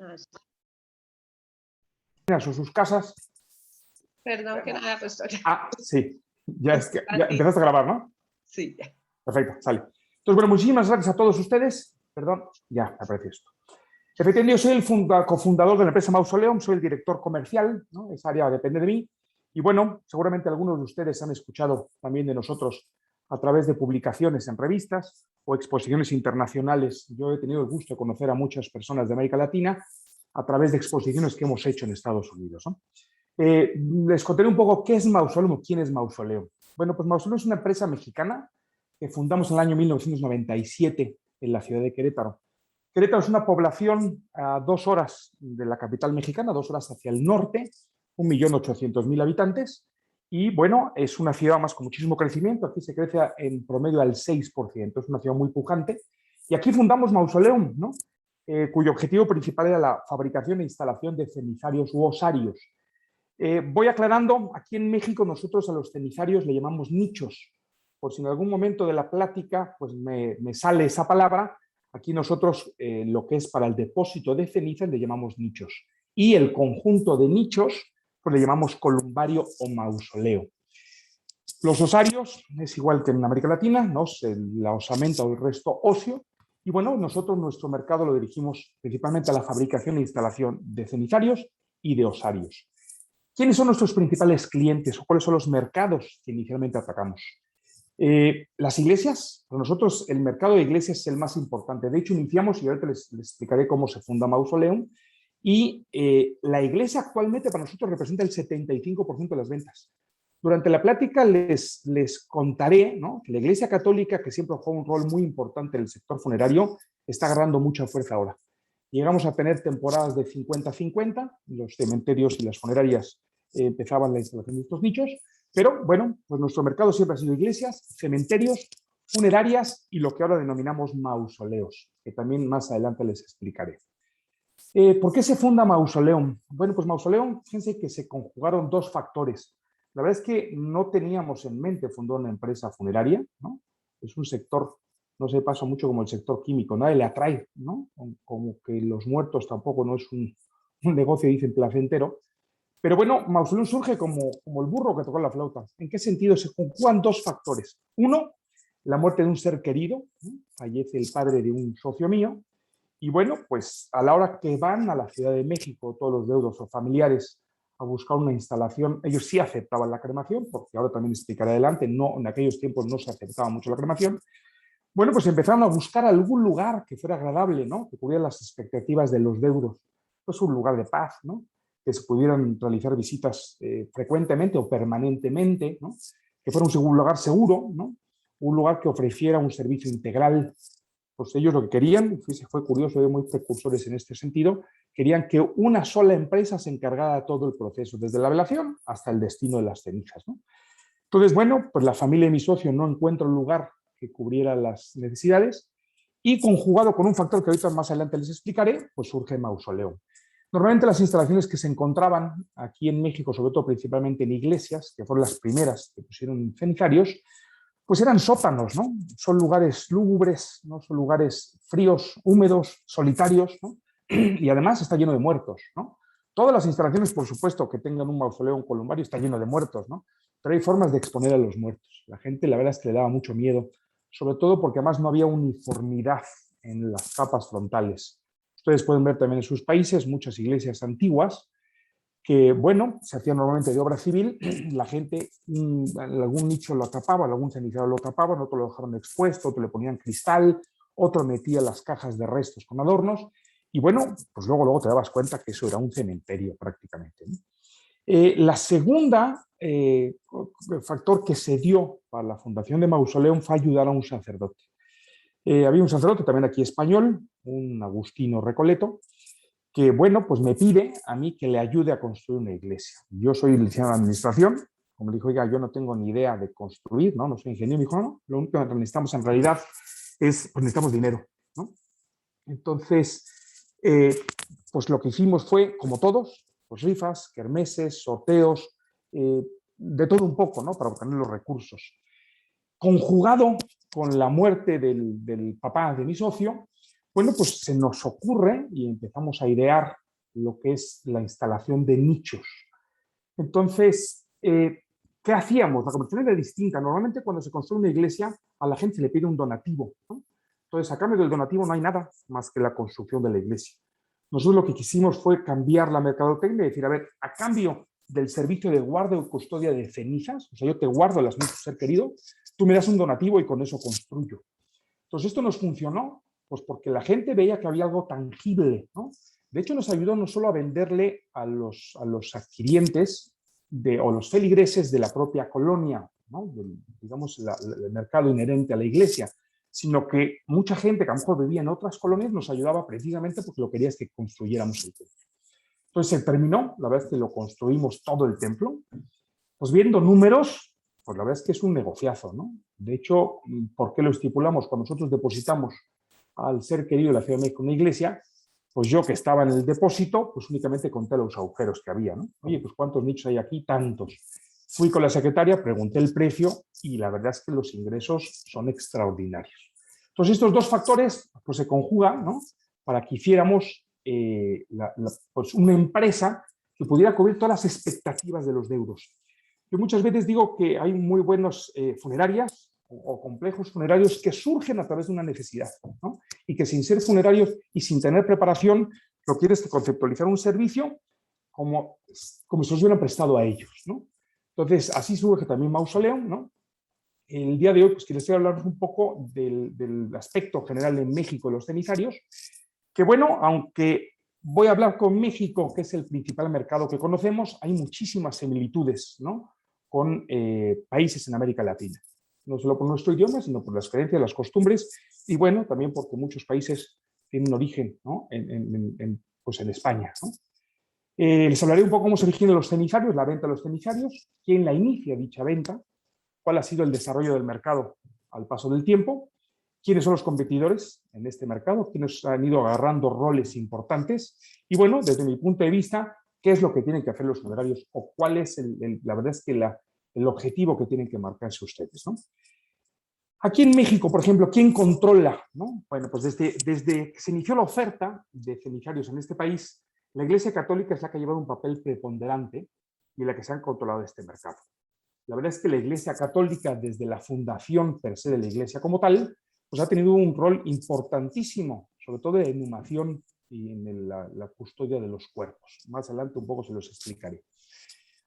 Ah, sí. O sus casas. Perdón que no haya puesto. Sí, ya empezaste a grabar, ¿no? Sí, ya. Perfecto, sale. Entonces, bueno, muchísimas gracias a todos ustedes. Perdón, ya me apareció esto. Efectivamente, yo soy el cofundador de la empresa Mausoleum, soy el director comercial, ¿no? Esa área depende de mí. Y bueno, seguramente algunos de ustedes han escuchado también de nosotros a través de publicaciones en revistas o exposiciones internacionales. Yo he tenido el gusto de conocer a muchas personas de América Latina a través de exposiciones que hemos hecho en Estados Unidos, ¿no? Les contaré un poco qué es Mausoleum o quién es Mausoleum. Bueno, pues Mausoleum es una empresa mexicana que fundamos en el año 1997 en la ciudad de Querétaro. Querétaro es una población a 2 horas de la capital mexicana, 2 horas hacia el norte, 1.800.000 habitantes. Y bueno, es una ciudad más con muchísimo crecimiento. Aquí se crece en promedio al 6%. Es una ciudad muy pujante. Y aquí fundamos Mausoleum, ¿no? Cuyo objetivo principal era la fabricación e instalación de cenizarios u osarios. Voy aclarando, aquí en México nosotros a los cenizarios le llamamos nichos. Por si en algún momento de la plática pues me sale esa palabra, aquí nosotros lo que es para el depósito de cenizas le llamamos nichos. Y el conjunto de nichos pues le llamamos columbario o mausoleo. Los osarios es igual que en América Latina, ¿no? La osamenta o el resto óseo. Y bueno, nosotros nuestro mercado lo dirigimos principalmente a la fabricación e instalación de cenizarios y de osarios. ¿Quiénes son nuestros principales clientes o cuáles son los mercados que inicialmente atacamos? Las iglesias. Para nosotros el mercado de iglesias es el más importante. De hecho, iniciamos, y ahorita les explicaré cómo se funda Mausoleum, y la iglesia actualmente para nosotros representa el 75% de las ventas. Durante la plática les contaré, ¿no?, que la Iglesia Católica, que siempre jugó un rol muy importante en el sector funerario, está agarrando mucha fuerza ahora. Llegamos a tener temporadas de 50-50, los cementerios y las funerarias empezaban la instalación de estos nichos, pero bueno, pues nuestro mercado siempre ha sido iglesias, cementerios, funerarias y lo que ahora denominamos mausoleos, que también más adelante les explicaré. ¿Por qué se funda Mausoleum? Bueno, pues Mausoleum, fíjense que se conjugaron 2 factores. La verdad es que no teníamos en mente fundar una empresa funeraria, ¿no? Es un sector, no se pasa mucho como el sector químico, nadie le atrae, ¿no? Como que los muertos tampoco no es un negocio, dicen, placentero. Pero bueno, Mausoleum surge como el burro que tocó la flauta. ¿En qué sentido? Se conjugan 2 factores. Uno, la muerte de un ser querido, ¿no? Fallece el padre de un socio mío, y bueno, pues a la hora que van a la Ciudad de México todos los deudos o familiares a buscar una instalación, ellos sí aceptaban la cremación, porque ahora también explicaré adelante, no, en aquellos tiempos no se aceptaba mucho la cremación. Bueno, pues empezaron a buscar algún lugar que fuera agradable, ¿no?, que cubriera las expectativas de los deudos. Pues un lugar de paz, ¿no?, que se pudieran realizar visitas frecuentemente o permanentemente, ¿no?, que fuera un lugar seguro, ¿no?, un lugar que ofreciera un servicio integral. Pues ellos lo que querían, fue curioso, muy precursores en este sentido, querían que una sola empresa se encargara de todo el proceso, desde la velación hasta el destino de las cenizas, ¿no? Entonces, bueno, pues la familia de mi socio no encuentra un lugar que cubriera las necesidades y conjugado con un factor que ahorita más adelante les explicaré, pues surge Mausoleum. Normalmente las instalaciones que se encontraban aquí en México, sobre todo principalmente en iglesias, que fueron las primeras que pusieron cenizarios, pues eran sótanos, ¿no? Son lugares lúgubres, ¿no? Son lugares fríos, húmedos, solitarios, ¿no? Y además está lleno de muertos, ¿no? Todas las instalaciones, por supuesto, que tengan un mausoleo, un columbario, está lleno de muertos, ¿no? Pero hay formas de exponer a los muertos. La gente, la verdad es que le daba mucho miedo, sobre todo porque además no había uniformidad en las capas frontales. Ustedes pueden ver también en sus países muchas iglesias antiguas que, bueno, se hacía normalmente de obra civil, la gente, algún nicho lo tapaba, algún cenicero lo tapaba, otro lo dejaron expuesto, otro le ponían cristal, otro metía las cajas de restos con adornos, y bueno, pues luego te dabas cuenta que eso era un cementerio prácticamente, ¿no? La segunda factor que se dio para la fundación de Mausoleum fue ayudar a un sacerdote. Había un sacerdote también aquí español, un agustino Recoleto, que, bueno, pues me pide a mí que le ayude a construir una iglesia. Yo soy licenciado en administración, como le dijo, oiga, yo no tengo ni idea de construir, ¿no? No soy ingeniero. Me dijo, no, lo único que necesitamos en realidad es, pues necesitamos dinero, ¿no? Entonces, pues lo que hicimos fue, como todos, pues rifas, kermeses, sorteos, de todo un poco, ¿no?, para obtener los recursos. Conjugado con la muerte del papá de mi socio, bueno, pues se nos ocurre y empezamos a idear lo que es la instalación de nichos. Entonces, ¿qué hacíamos? La conversión era distinta. Normalmente cuando se construye una iglesia, a la gente se le pide un donativo, ¿no? Entonces, a cambio del donativo no hay nada más que la construcción de la iglesia. Nosotros lo que quisimos fue cambiar la mercadotecnia y decir, a ver, a cambio del servicio de guarda y custodia de cenizas, o sea, yo te guardo las cenizas, ser querido, tú me das un donativo y con eso construyo. Entonces, esto nos funcionó, pues porque la gente veía que había algo tangible, ¿no? De hecho, nos ayudó no solo a venderle a los adquirientes o los feligreses de la propia colonia, ¿no? Digamos, el mercado inherente a la iglesia, sino que mucha gente que a lo mejor vivía en otras colonias nos ayudaba precisamente porque lo quería es que construyéramos el templo. Entonces se terminó, la verdad es que lo construimos todo el templo. Pues viendo números, pues la verdad es que es un negociazo, ¿no? De hecho, ¿por qué lo estipulamos? Cuando nosotros depositamos al ser querido de la Ciudad de México una iglesia, pues yo que estaba en el depósito, pues únicamente conté los agujeros que había, ¿no? Oye, pues ¿cuántos nichos hay aquí? Tantos. Fui con la secretaria, pregunté el precio y la verdad es que los ingresos son extraordinarios. Entonces estos dos factores pues se conjugan, ¿no? Para que hiciéramos pues una empresa que pudiera cubrir todas las expectativas de los deudos. Yo muchas veces digo que hay muy buenos funerarias o complejos funerarios que surgen a través de una necesidad, ¿no? Y que sin ser funerarios y sin tener preparación, lo quieres que conceptualizar un servicio como si se os hubieran prestado a ellos, ¿no? Entonces, así surge también Mausoleum, ¿no? El día de hoy, pues quisiera hablaros un poco del aspecto general en México de los cenizarios, que bueno, aunque voy a hablar con México, que es el principal mercado que conocemos, hay muchísimas similitudes, ¿no? Con países en América Latina. No solo por nuestro idioma, sino por las creencias, las costumbres, y bueno, también porque muchos países tienen origen, ¿no? Pues en España, ¿no? Les hablaré un poco cómo se originan los cenizarios, la venta de los cenizarios, quién la inicia dicha venta, cuál ha sido el desarrollo del mercado al paso del tiempo, quiénes son los competidores en este mercado, quiénes han ido agarrando roles importantes y bueno, desde mi punto de vista, qué es lo que tienen que hacer los funerarios o cuál es la verdad es que el objetivo que tienen que marcarse ustedes, ¿no? Aquí en México, por ejemplo, ¿quién controla, ¿no? Bueno, pues desde que se inició la oferta de cenizarios en este país, la Iglesia Católica es la que ha llevado un papel preponderante y la que se ha controlado este mercado. La verdad es que la Iglesia Católica, desde la fundación per se de la Iglesia como tal, pues ha tenido un rol importantísimo, sobre todo de inhumación y en la custodia de los cuerpos. Más adelante un poco se los explicaré.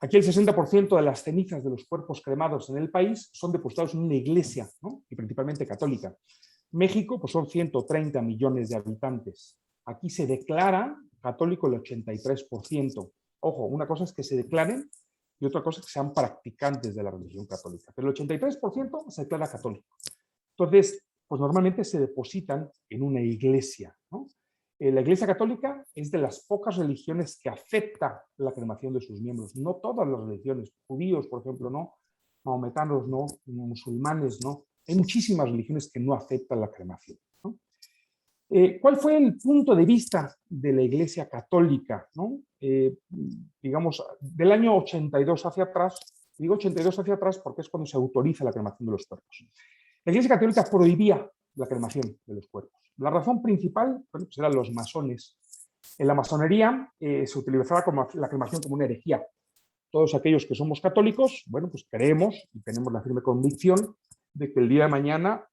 Aquí el 60% de las cenizas de los cuerpos cremados en el país son depositados en una iglesia, ¿no? Y principalmente católica. México, pues son 130 millones de habitantes. Aquí se declara católico el 83%. Ojo, una cosa es que se declaren y otra cosa es que sean practicantes de la religión católica. Pero el 83% se declara católico. Entonces, pues normalmente se depositan en una iglesia, ¿no? La Iglesia Católica es de las pocas religiones que acepta la cremación de sus miembros. No todas las religiones, judíos, por ejemplo, no, mahometanos, no, musulmanes, no. Hay muchísimas religiones que no aceptan la cremación, ¿no? ¿Cuál fue el punto de vista de la Iglesia Católica, ¿no? Digamos, del año 82 hacia atrás, digo 82 hacia atrás porque es cuando se autoriza la cremación de los cuerpos. La Iglesia Católica prohibía la cremación de los cuerpos. La razón principal, bueno, pues eran los masones. En la masonería se utilizaba la cremación como una herejía. Todos aquellos que somos católicos, bueno, pues creemos y tenemos la firme convicción de que el día de mañana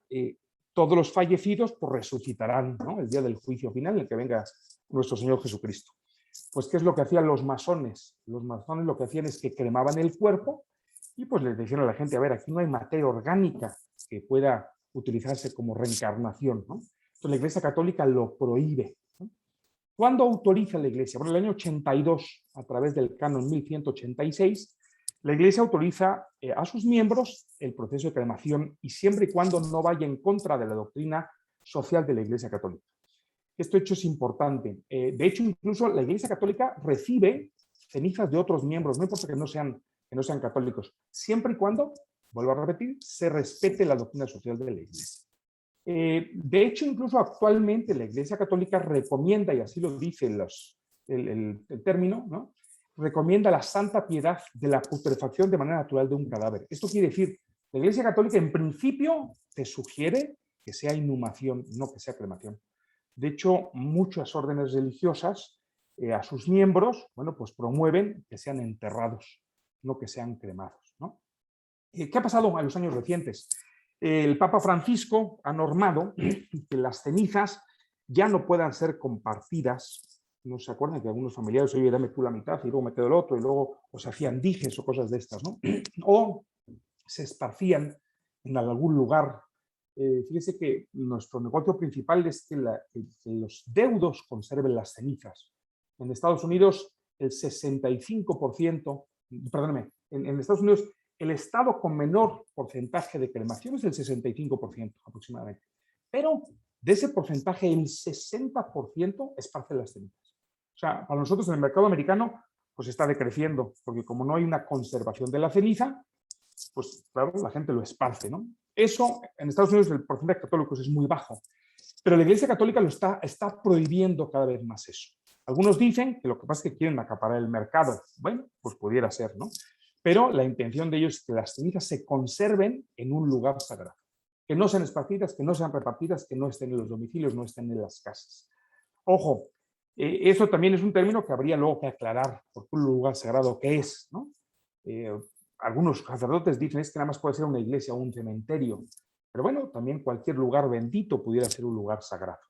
todos los fallecidos pues resucitarán, ¿no? El día del juicio final en el que venga nuestro Señor Jesucristo. Pues, ¿qué es lo que hacían los masones? Los masones lo que hacían es que cremaban el cuerpo y pues les decían a la gente, a ver, aquí no hay materia orgánica que pueda utilizarse como reencarnación, ¿no? Entonces la Iglesia Católica lo prohíbe, ¿no? ¿Cuándo autoriza la Iglesia? Bueno, en el año 82, a través del canon 1186, la Iglesia autoriza a sus miembros el proceso de cremación y siempre y cuando no vaya en contra de la doctrina social de la Iglesia Católica. Este hecho es importante. De hecho, incluso la Iglesia Católica recibe cenizas de otros miembros, no importa que no sean católicos, siempre y cuando, vuelvo a repetir, se respete la doctrina social de la Iglesia. De hecho, incluso actualmente la Iglesia Católica recomienda, y así lo dice el término, ¿no? Recomienda la santa piedad de la putrefacción de manera natural de un cadáver. Esto quiere decir, la Iglesia Católica en principio te sugiere que sea inhumación, no que sea cremación. De hecho, muchas órdenes religiosas a sus miembros, bueno, pues promueven que sean enterrados, no que sean cremados, ¿no? ¿Qué ha pasado en los años recientes? El Papa Francisco ha normado que las cenizas ya no puedan ser compartidas. ¿No se acuerdan que algunos familiares, oye, dame tú la mitad y luego me quedo el otro, y luego se hacían dijes o cosas de estas, ¿no? O se esparcían en algún lugar. Fíjese que nuestro negocio principal es que los deudos conserven las cenizas. En Estados Unidos, el 65%, perdóname, en Estados Unidos, el estado con menor porcentaje de cremación es el 65% aproximadamente. Pero de ese porcentaje, el 60% esparce las cenizas. O sea, para nosotros en el mercado americano, pues está decreciendo, porque como no hay una conservación de la ceniza, pues claro, la gente lo esparce, ¿no? Eso, en Estados Unidos el porcentaje de católicos es muy bajo, pero la Iglesia Católica está prohibiendo cada vez más eso. Algunos dicen que lo que pasa es que quieren acaparar el mercado. Bueno, pues pudiera ser, ¿no? Pero la intención de ellos es que las cenizas se conserven en un lugar sagrado. Que no sean esparcidas, que no sean repartidas, que no estén en los domicilios, no estén en las casas. Ojo, eso también es un término que habría luego que aclarar, porque un lugar sagrado, ¿qué es? ¿No? Algunos sacerdotes dicen es que nada más puede ser una iglesia o un cementerio, pero bueno, también cualquier lugar bendito pudiera ser un lugar sagrado.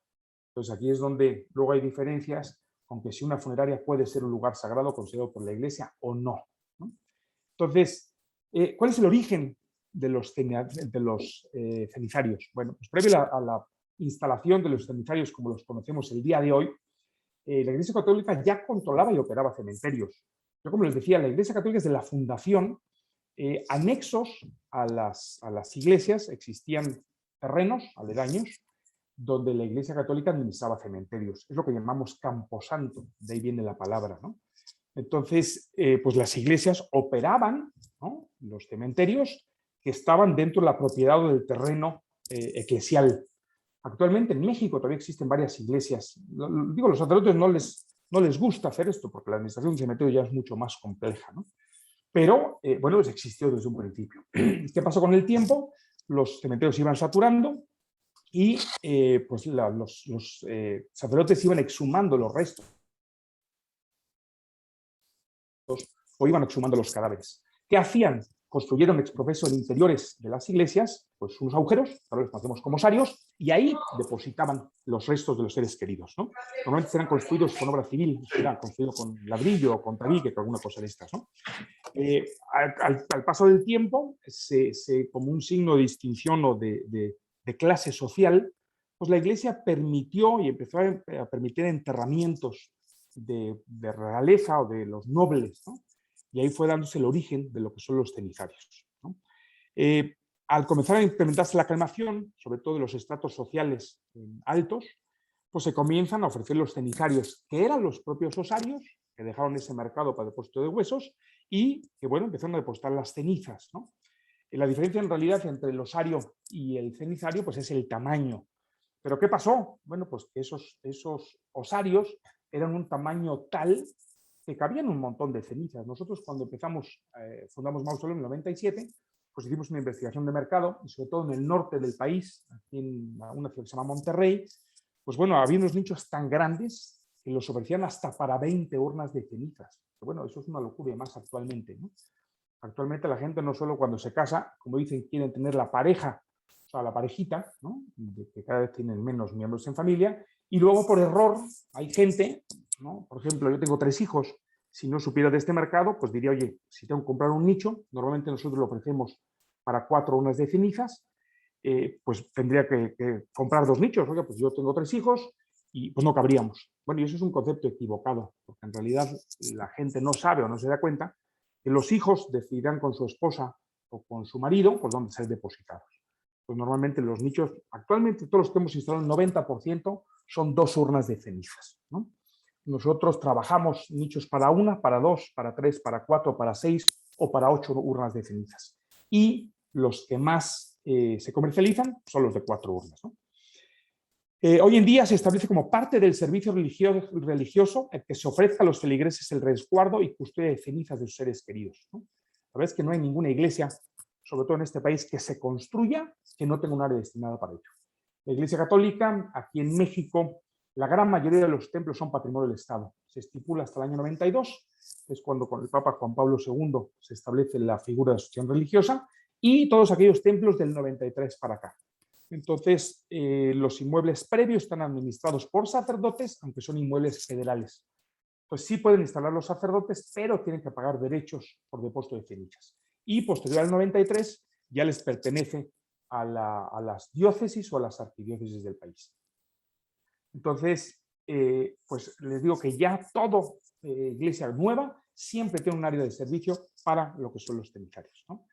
Entonces aquí es donde luego hay diferencias con que si una funeraria puede ser un lugar sagrado considerado por la iglesia o no, ¿no? Entonces, ¿cuál es el origen de los cenizarios? Bueno, pues previo a la instalación de los cenizarios como los conocemos el día de hoy, la Iglesia Católica ya controlaba y operaba cementerios. Yo, como les decía, la Iglesia Católica desde la fundación, anexos a las iglesias, existían terrenos aledaños donde la Iglesia Católica administraba cementerios. Es lo que llamamos camposanto, de ahí viene la palabra, ¿no? Entonces, pues las iglesias operaban, ¿no?, los cementerios que estaban dentro de la propiedad o del terreno eclesial. Actualmente en México todavía existen varias iglesias. Digo, los sacerdotes no les gusta hacer esto porque la administración de un cementerio ya es mucho más compleja, ¿no? Pero, bueno, pues existió desde un principio. ¿Qué pasó con el tiempo? Los cementerios iban saturando y pues los sacerdotes iban exhumando los restos o iban exhumando los cadáveres. ¿Qué hacían? Construyeron ex profeso en interiores de las iglesias, pues unos agujeros, ahora los conocemos como osarios, y ahí depositaban los restos de los seres queridos, ¿no? Normalmente eran construidos con obra civil, eran construidos con ladrillo o con tabique, con alguna cosa de estas, ¿no? Al paso del tiempo, como un signo de distinción o de clase social, pues la iglesia permitió y empezó a permitir enterramientos de realeza o de los nobles, ¿no? Y ahí fue dándose el origen de lo que son los cenizarios, ¿no? Al comenzar a implementarse la cremación, sobre todo en los estratos sociales altos, pues se comienzan a ofrecer los cenizarios, que eran los propios osarios, que dejaron ese mercado para depósito de huesos, y que, bueno, empezaron a depositar las cenizas, ¿no? La diferencia en realidad entre el osario y el cenizario, pues es el tamaño. ¿Pero qué pasó? Bueno, pues que esos osarios eran un tamaño tal que cabían un montón de cenizas. Nosotros cuando fundamos Mausoleo en el 97, pues hicimos una investigación de mercado, y sobre todo en el norte del país, aquí en una ciudad que se llama Monterrey, pues bueno, había unos nichos tan grandes que los ofrecían hasta para 20 urnas de cenizas. Pero bueno, eso es una locura y más actualmente, ¿no? Actualmente la gente no solo cuando se casa, como dicen, quieren tener la pareja, o sea, la parejita, ¿no?, de que cada vez tienen menos miembros en familia, y luego por error hay gente, ¿no? Por ejemplo, yo tengo 3 hijos, si no supiera de este mercado, pues diría, oye, si tengo que comprar un nicho, normalmente nosotros lo ofrecemos para 4 urnas de cenizas, pues tendría que comprar 2 nichos. Oye, pues yo tengo 3 hijos y pues no cabríamos. Bueno, y eso es un concepto equivocado, porque en realidad la gente no sabe o no se da cuenta que los hijos decidirán con su esposa o con su marido pues dónde ser depositados. Pues normalmente los nichos, actualmente todos los que hemos instalado, el 90% son 2 urnas de cenizas, ¿no? Nosotros trabajamos nichos para 1, para 2, para 3, para 4, para 6 o para 8 urnas de cenizas. Y los que más se comercializan son los de 4 urnas, ¿no? Hoy en día se establece como parte del servicio religioso el que se ofrezca a los feligreses el resguardo y custodia de cenizas de sus seres queridos, ¿no? La verdad es que no hay ninguna iglesia, sobre todo en este país, que se construya que no tenga un área destinada para ello. La Iglesia Católica, aquí en México, La gran mayoría de los templos son patrimonio del Estado. Se estipula hasta el año 92, es cuando con el Papa Juan Pablo II se establece la figura de asociación religiosa, y todos aquellos templos del 93 para acá. Entonces, los inmuebles previos están administrados por sacerdotes, aunque son inmuebles federales. Entonces, sí pueden instalar los sacerdotes, pero tienen que pagar derechos por depósito de cenizas. Y posterior al 93 ya les pertenece a las diócesis o a las arquidiócesis del país. Entonces, pues les digo que ya todo iglesia nueva siempre tiene un área de servicio para lo que son los cenizarios, ¿no?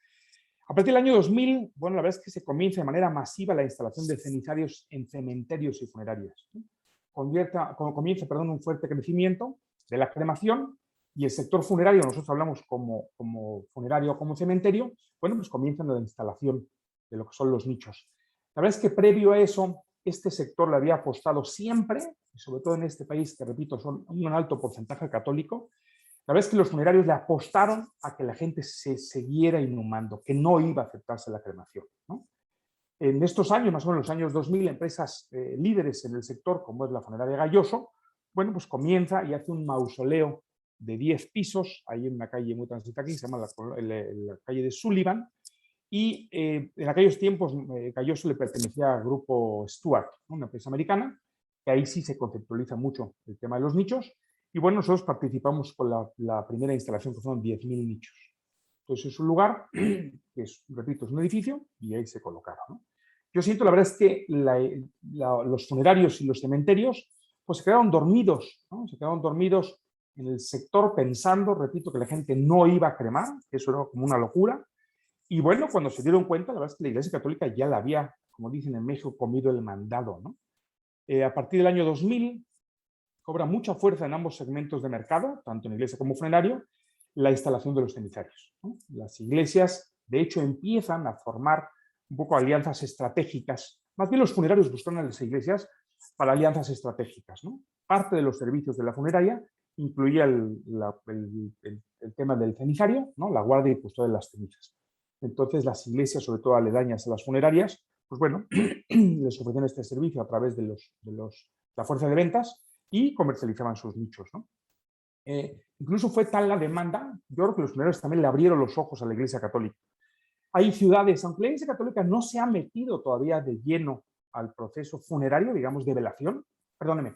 A partir del año 2000, bueno, la verdad es que se comienza de manera masiva la instalación de cenizarios en cementerios y funerarias, ¿no? Comienza un fuerte crecimiento de la cremación, y el sector funerario, nosotros hablamos como funerario o como cementerio, bueno, pues comienzan la instalación de lo que son los nichos. La verdad es que previo a eso, este sector le había apostado siempre, y sobre todo en este país, que repito, son un alto porcentaje católico. La verdad es que los funerarios le apostaron a que la gente se siguiera inhumando, que no iba a aceptarse la cremación, ¿no? En estos años, más o menos en los años 2000, empresas líderes en el sector, como es la funeraria Galloso, bueno, pues comienza y hace un mausoleo de 10 pisos, ahí en una calle muy transitada aquí, se llama la calle de Sullivan, y en aquellos tiempos Galloso le pertenecía al grupo Stuart, ¿no? Una empresa americana, que ahí sí se conceptualiza mucho el tema de los nichos. Y bueno, nosotros participamos con la primera instalación, que fueron 10.000 nichos. Entonces es un lugar que es, repito, es un edificio, y ahí se colocaron, ¿no? Yo siento, la verdad es que los funerarios y los cementerios pues se quedaron dormidos, ¿no? Se quedaron dormidos en el sector pensando, repito, que la gente no iba a cremar, que eso era como una locura. Y bueno, cuando se dieron cuenta, la verdad es que la Iglesia Católica ya la había, como dicen en México, comido el mandado, ¿no? A partir del año 2000, cobra mucha fuerza en ambos segmentos de mercado, tanto en iglesia como funerario, la instalación de los cenizarios, ¿no? Las iglesias, de hecho, empiezan a formar un poco alianzas estratégicas. Más bien los funerarios buscan a las iglesias para alianzas estratégicas, ¿no? Parte de los servicios de la funeraria incluía el tema del cenizario, ¿no? La guardia y custodia de las cenizas. Entonces, las iglesias, sobre todo aledañas a las funerarias, pues bueno, les ofrecían este servicio a través de la fuerza de ventas, y comercializaban sus nichos, ¿no? Incluso fue tal la demanda, yo creo que los funerarios también le abrieron los ojos a la Iglesia Católica. Hay ciudades, aunque la Iglesia Católica no se ha metido todavía de lleno al proceso funerario, digamos, de velación, perdóneme,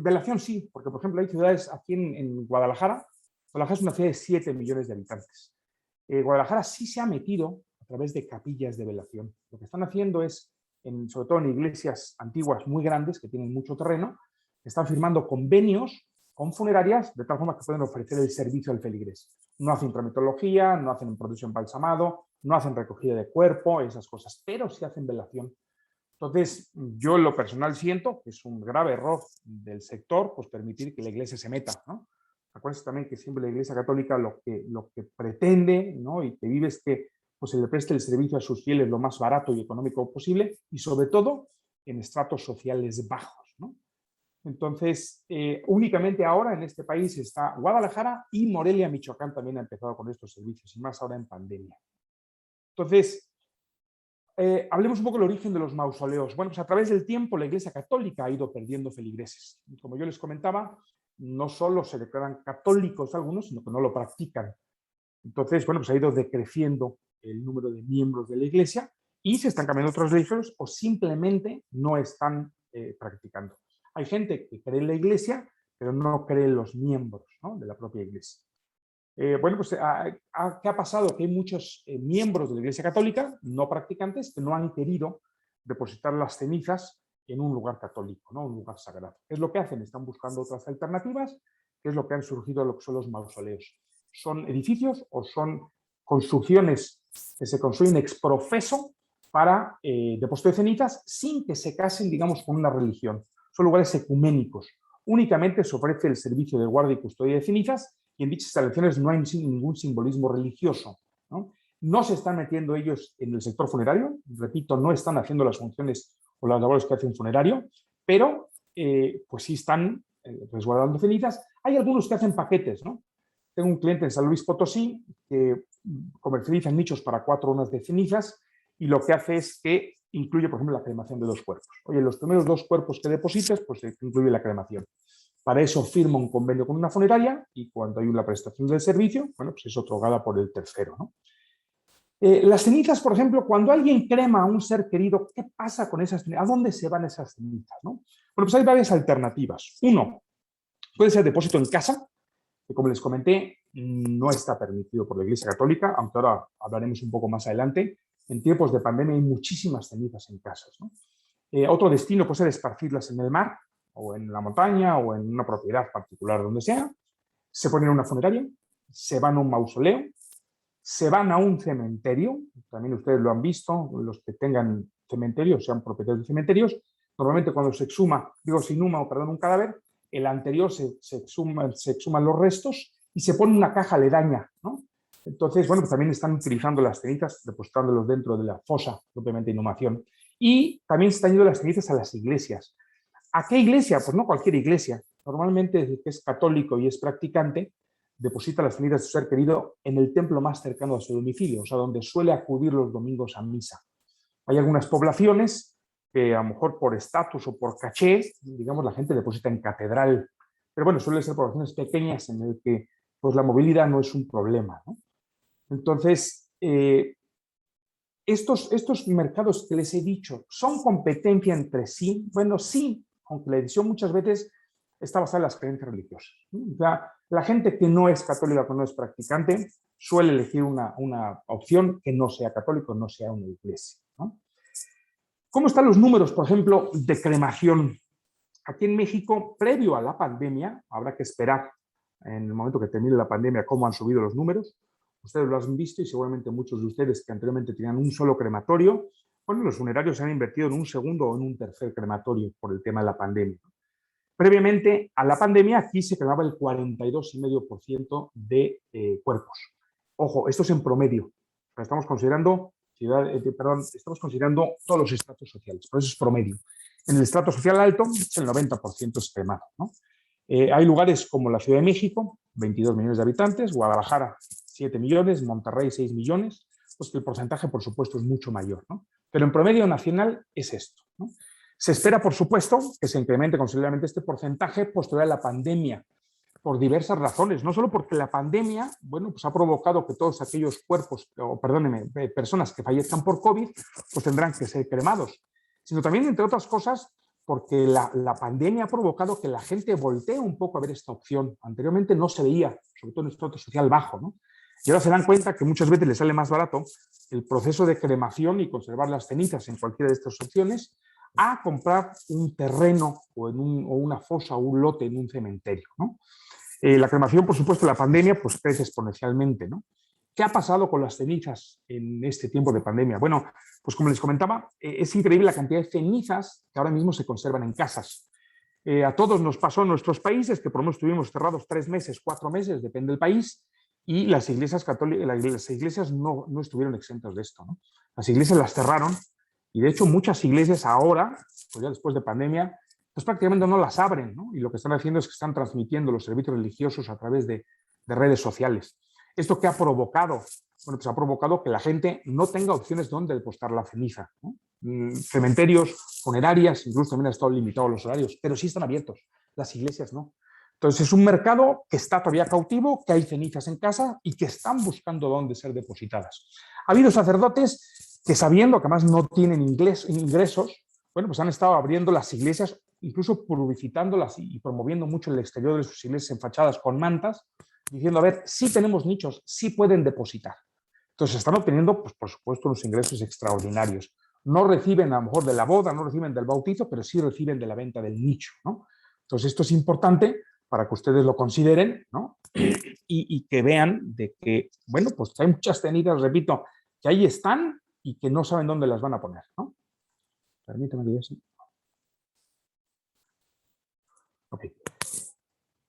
velación sí, porque por ejemplo hay ciudades aquí en Guadalajara. Guadalajara es una ciudad de 7 millones de habitantes. Guadalajara sí se ha metido a través de capillas de velación. Lo que están haciendo es, sobre todo en iglesias antiguas muy grandes que tienen mucho terreno, están firmando convenios con funerarias de tal forma que pueden ofrecer el servicio al feligrés. No hacen tramitología, no hacen proceso embalsamado, no hacen recogida de cuerpo, esas cosas, pero sí hacen velación. Entonces, yo en lo personal siento que es un grave error del sector pues permitir que la iglesia se meta, ¿no? Acuérdense también que siempre la Iglesia Católica lo que pretende, ¿no? Y que vive es que pues, se le preste el servicio a sus fieles lo más barato y económico posible, y sobre todo en estratos sociales bajos, ¿no? Entonces, únicamente ahora en este país está Guadalajara, y Morelia, Michoacán también ha empezado con estos servicios, y más ahora en pandemia. Entonces, hablemos un poco del origen de los mausoleos. Bueno, pues a través del tiempo la Iglesia Católica ha ido perdiendo feligreses. Y como yo les comentaba, no solo se declaran católicos algunos, sino que no lo practican. Entonces, bueno, pues ha ido decreciendo el número de miembros de la Iglesia, y se están cambiando otras religiones o simplemente no están practicando. Hay gente que cree en la Iglesia, pero no cree en los miembros, ¿no? De la propia Iglesia. Bueno, pues, ¿qué ha pasado? Que hay muchos miembros de la Iglesia Católica, no practicantes, que no han querido depositar las cenizas en un lugar católico, ¿no? Un lugar sagrado. ¿Qué es lo que hacen? Están buscando otras alternativas, que es lo que han surgido lo que son los mausoleos. Son edificios o son construcciones que se construyen ex profeso para depósito de cenizas sin que se casen, digamos, con una religión. Son lugares ecuménicos. Únicamente se ofrece el servicio de guardia y custodia de cenizas, y en dichas instalaciones no hay ningún simbolismo religioso, ¿no? No se están metiendo ellos en el sector funerario, repito, no están haciendo las funciones o las labores que hace un funerario, pero pues sí están resguardando cenizas. Hay algunos que hacen paquetes, ¿no? Tengo un cliente en San Luis Potosí que comercializa nichos para 4 urnas de cenizas, y lo que hace es que incluye, por ejemplo, la cremación de 2 cuerpos. Oye, los primeros 2 cuerpos que deposites, pues incluye la cremación. Para eso firma un convenio con una funeraria y cuando hay una prestación del servicio, bueno, pues es otorgada por el tercero, ¿no? Las cenizas, por ejemplo, cuando alguien crema a un ser querido, ¿qué pasa con esas cenizas? ¿A dónde se van esas cenizas, no? Bueno, pues hay varias alternativas. Uno, puede ser depósito en casa, que como les comenté, no está permitido por la Iglesia Católica, aunque ahora hablaremos un poco más adelante. En tiempos de pandemia hay muchísimas cenizas en casas, ¿no? Otro destino puede ser esparcirlas en el mar, o en la montaña, o en una propiedad particular, donde sea. Se ponen en una funeraria, se van a un mausoleo, se van a un cementerio, también ustedes lo han visto, los que tengan cementerios, sean propietarios de cementerios, normalmente cuando se exhuma, se inhuma un cadáver, el anterior se exhuman los restos y se pone una caja aledaña, ¿no? Entonces, bueno, pues también están utilizando las cenizas, depositándolos dentro de la fosa, propiamente inhumación. Y también se están yendo las cenizas a las iglesias. ¿A qué iglesia? Pues no cualquier iglesia. Normalmente el que es católico y es practicante deposita las cenizas de su ser querido en el templo más cercano a su domicilio, o sea, donde suele acudir los domingos a misa. Hay algunas poblaciones que a lo mejor por estatus o por caché, digamos, la gente deposita en catedral. Pero bueno, suelen ser poblaciones pequeñas en las que pues, la movilidad no es un problema, ¿no? Entonces, estos mercados que les he dicho, ¿son competencia entre sí? Bueno, sí, aunque la decisión muchas veces está basada en las creencias religiosas, ¿no? O sea, la gente que no es católica, que no es practicante, suele elegir una opción que no sea católico, no sea una iglesia, ¿no? ¿Cómo están los números, por ejemplo, de cremación? Aquí en México, previo a la pandemia, habrá que esperar en el momento que termine la pandemia cómo han subido los números. Ustedes lo han visto y seguramente muchos de ustedes que anteriormente tenían un solo crematorio, bueno, los funerarios se han invertido en un segundo o en un tercer crematorio por el tema de la pandemia. Previamente a la pandemia, aquí se cremaba el 42,5% de cuerpos. Ojo, esto es en promedio. Estamos considerando, estamos considerando todos los estratos sociales, pero eso es promedio. En el estrato social alto, el 90% es cremado, ¿no? Hay lugares como la Ciudad de México, 22 millones de habitantes, Guadalajara, 7 millones, Monterrey, 6 millones, pues que el porcentaje, por supuesto, es mucho mayor, ¿no? Pero en promedio nacional es esto, ¿no? Se espera, por supuesto, que se incremente considerablemente este porcentaje posterior a la pandemia, por diversas razones, no solo porque la pandemia, bueno, pues ha provocado que todos aquellos cuerpos, o perdónenme, personas que fallezcan por COVID, pues tendrán que ser cremados, sino también, entre otras cosas, porque la pandemia ha provocado que la gente voltee un poco a ver esta opción. Anteriormente no se veía, sobre todo en el estrato social bajo, ¿no? Y ahora se dan cuenta que muchas veces les sale más barato el proceso de cremación y conservar las cenizas en cualquiera de estas opciones a comprar un terreno o una fosa o un lote en un cementerio, ¿no? La cremación, por supuesto, la pandemia, pues crece exponencialmente, ¿no? ¿Qué ha pasado con las cenizas en este tiempo de pandemia? Bueno, pues como les comentaba, es increíble la cantidad de cenizas que ahora mismo se conservan en casas. A todos nos pasó en nuestros países que por lo menos estuvimos cerrados 3 meses, 4 meses, depende del país, y las iglesias católicas, las iglesias no estuvieron exentas de esto, ¿no? Las iglesias las cerraron y de hecho muchas iglesias ahora, pues ya después de pandemia, pues prácticamente no las abren, ¿no? Y lo que están haciendo es que están transmitiendo los servicios religiosos a través de redes sociales. ¿Esto qué ha provocado? Bueno, pues ha provocado que la gente no tenga opciones donde depositar la ceniza, ¿no? Cementerios, funerarias, incluso también han estado limitados los horarios, pero sí están abiertos, las iglesias no. Entonces es un mercado que está todavía cautivo, que hay cenizas en casa y que están buscando dónde ser depositadas. Ha habido sacerdotes que sabiendo que además no tienen ingresos, bueno, pues han estado abriendo las iglesias, incluso publicitándolas y promoviendo mucho el exterior de sus iglesias en fachadas con mantas, diciendo, a ver, sí tenemos nichos, sí pueden depositar. Entonces están obteniendo, pues, por supuesto, unos ingresos extraordinarios. No reciben a lo mejor de la boda, no reciben del bautizo, pero sí reciben de la venta del nicho, ¿no? Entonces esto es importante para que ustedes lo consideren, ¿no? Y que vean de que, bueno, pues hay muchas cenizas, repito, que ahí están y que no saben dónde las van a poner, ¿no? Permítame que eso. Ok.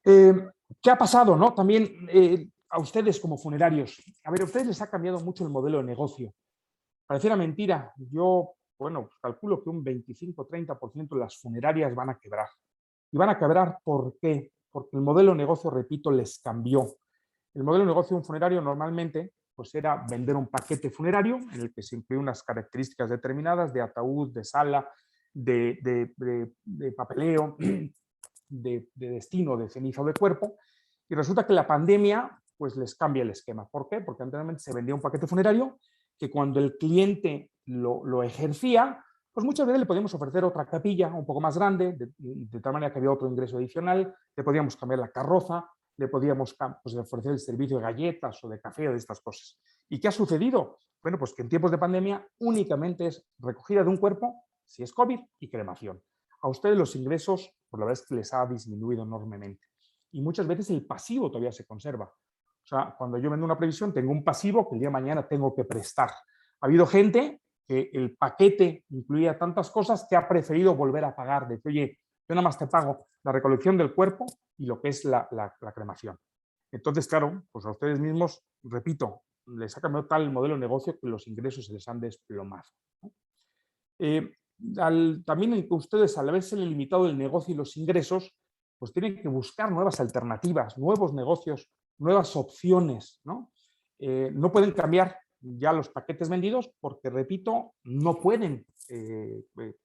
¿Qué ha pasado, no? También a ustedes como funerarios. A ver, a ustedes les ha cambiado mucho el modelo de negocio. Pareciera mentira. Yo, bueno, calculo que un 25-30% de las funerarias van a quebrar. ¿Y van a quebrar por qué? Porque el modelo de negocio, repito, les cambió. El modelo de negocio de un funerario normalmente pues era vender un paquete funerario en el que se incluían unas características determinadas de ataúd, de sala, de papeleo, de destino, de ceniza o de cuerpo. Y resulta que la pandemia pues les cambia el esquema. ¿Por qué? Porque anteriormente se vendía un paquete funerario que cuando el cliente lo ejercía, pues muchas veces le podíamos ofrecer otra capilla un poco más grande, de tal manera que había otro ingreso adicional, le podíamos cambiar la carroza, le podíamos pues, ofrecer el servicio de galletas o de café o de estas cosas. ¿Y qué ha sucedido? Bueno, pues que en tiempos de pandemia únicamente es recogida de un cuerpo, si es COVID, y cremación. A ustedes los ingresos, pues la verdad es que les ha disminuido enormemente. Y muchas veces el pasivo todavía se conserva. O sea, cuando yo vendo una previsión, tengo un pasivo que el día de mañana tengo que prestar. Ha habido gente que el paquete incluía tantas cosas que ha preferido volver a pagar. De que, oye, yo nada más te pago la recolección del cuerpo y lo que es la cremación. Entonces, claro, pues a ustedes mismos, repito, les ha cambiado tal el modelo de negocio que los ingresos se les han desplomado, ¿no? También ustedes, al haberse limitado el negocio y los ingresos, pues tienen que buscar nuevas alternativas, nuevos negocios, nuevas opciones, ¿no? No pueden cambiar ya los paquetes vendidos porque, repito, no pueden